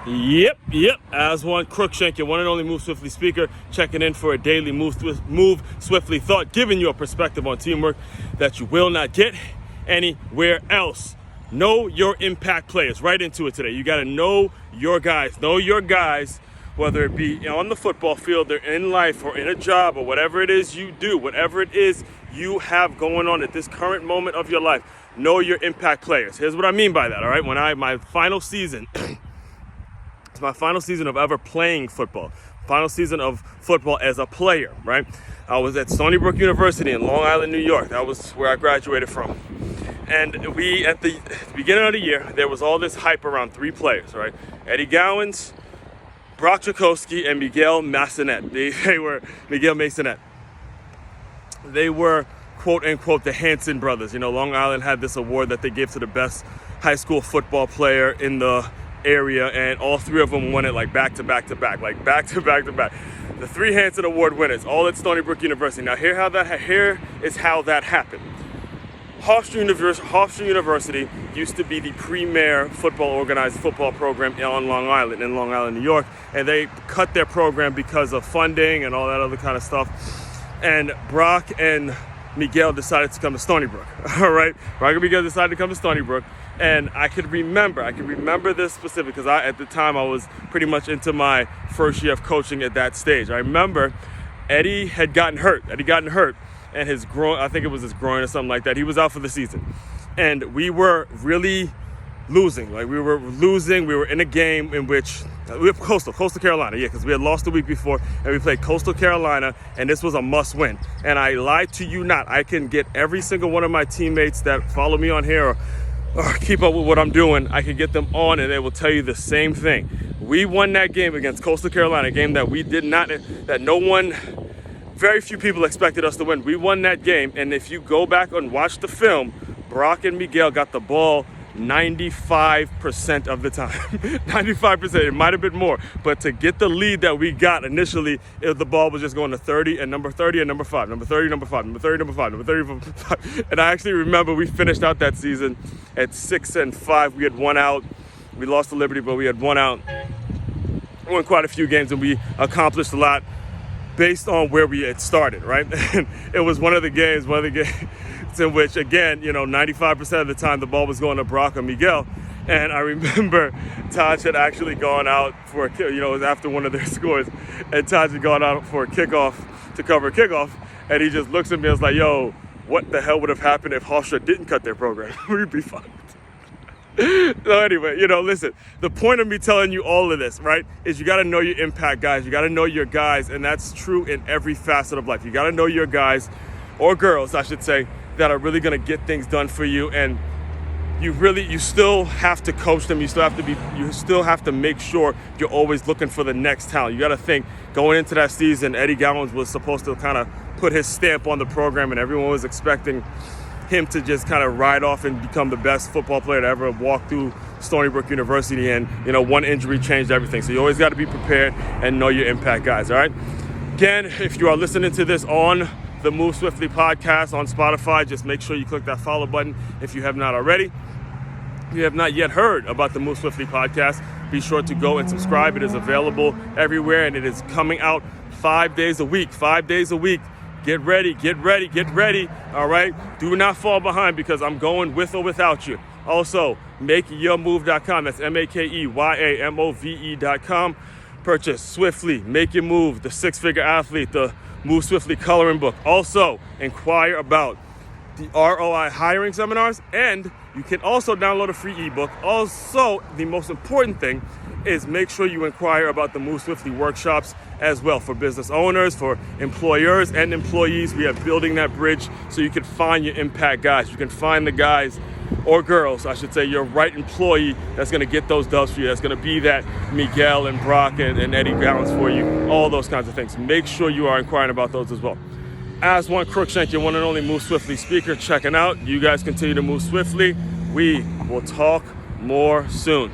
Yep. Aswand Cruickshank, your one and only Move Swiftly speaker, checking in for a daily Move Swiftly thought, giving you a perspective on teamwork that you will not get anywhere else. Know your impact players. Right into it today. You got to know your guys. Know your guys, whether it be on the football field or in life or in a job or whatever it is you do, whatever it is you have going on at this current moment of your life. Know your impact players. Here's what I mean by that, all right? My final season... It's my final season of ever playing football. Final season of football as a player, right? I was at Stony Brook University in Long Island, New York. That was where I graduated from. And at the beginning of the year, there was all this hype around three players, right? Eddie Gowans, Brock Jacoski, and Miguel Massonet. They were Miguel Massonet. They were, quote unquote, the Hanson Brothers. You know, Long Island had this award that they gave to the best high school football player in the area, and all three of them won it like back to back. The three Hanson Award winners, all at Stony Brook University. Now here is how that happened. Hofstra University used to be the premier organized football program in Long Island, New York, and they cut their program because of funding and all that other kind of stuff. And Brock and Miguel decided to come to Stony Brook. All right, Brock and Miguel decided to come to Stony Brook. And I could remember this specific because at the time I was pretty much into my first year of coaching at that stage. I remember Eddie had gotten hurt. And his groin, I think it was his groin or something like that. He was out for the season. And we were really losing. We were in a game in which we have Coastal Carolina, because we had lost the week before, and we played Coastal Carolina, and this was a must-win. And I lied to you not. I can get every single one of my teammates that follow me on here or keep up with what I'm doing, I can get them on and they will tell you the same thing. We won that game against Coastal Carolina, a game that very few people expected us to win. We won that game, and if you go back and watch the film, Brock and Miguel got the ball 95% of the time. 95%, it might have been more, but to get the lead that we got initially, the ball was just going to 30 and number 30 and number 5, number 30, number 5, number 30, number 5, number 30, number 5. And I actually remember we finished out that season at 6-5. We had one out. We lost to Liberty, but we had one out. We won quite a few games, and we accomplished a lot based on where we had started, right? And it was one of the games in which, again, 95% of the time the ball was going to Brock or Miguel. And I remember Taj had actually gone out for a kick, it was after one of their scores, and Taj had gone out for a kickoff to cover a kickoff, and he just looks at me and was like, yo, what the hell would have happened if Hofstra didn't cut their program? We'd be fucked. So anyway, listen, the point of me telling you all of this, right, is you got to know your impact guys. You got to know your guys, and that's true in every facet of life. You got to know your guys, or girls, I should say, that are really going to get things done for you. And you still have to coach them. You still have to make sure you're always looking for the next talent. You got to think, going into that season, Eddie Gowans was supposed to kind of put his stamp on the program, and everyone was expecting him to just kind of ride off and become the best football player to ever walk through Stony Brook University. And, one injury changed everything. So you always got to be prepared and know your impact guys, all right? Again, if you are listening to this on the Move Swiftly podcast on Spotify, just make sure you click that follow button if you have not already. If you have not yet heard about the Move Swiftly podcast, be sure to go and subscribe. It is available everywhere, and it is coming out 5 days a week. 5 days a week. Get ready, all right? Do not fall behind, because I'm going with or without you. Also, makeyourmove.com. That's MakeYamove.com. Purchase Swiftly, Make Your Move, the Six-Figure Athlete, the Move Swiftly coloring book. Also, inquire about the ROI hiring seminars, and you can also download a free ebook. Also, the most important thing is make sure you inquire about the Move Swiftly workshops as well, for business owners, for employers and employees. We are building that bridge so you can find your impact guys. You can find the guys, or girls, I should say, your right employee that's going to get those dubs for you. That's going to be that Miguel and Brock and Eddie Gowans for you. All those kinds of things. Make sure you are inquiring about those as well. Aswand Cruickshank, your one and only Move Swiftly speaker, checking out. You guys continue to move swiftly. We will talk more soon.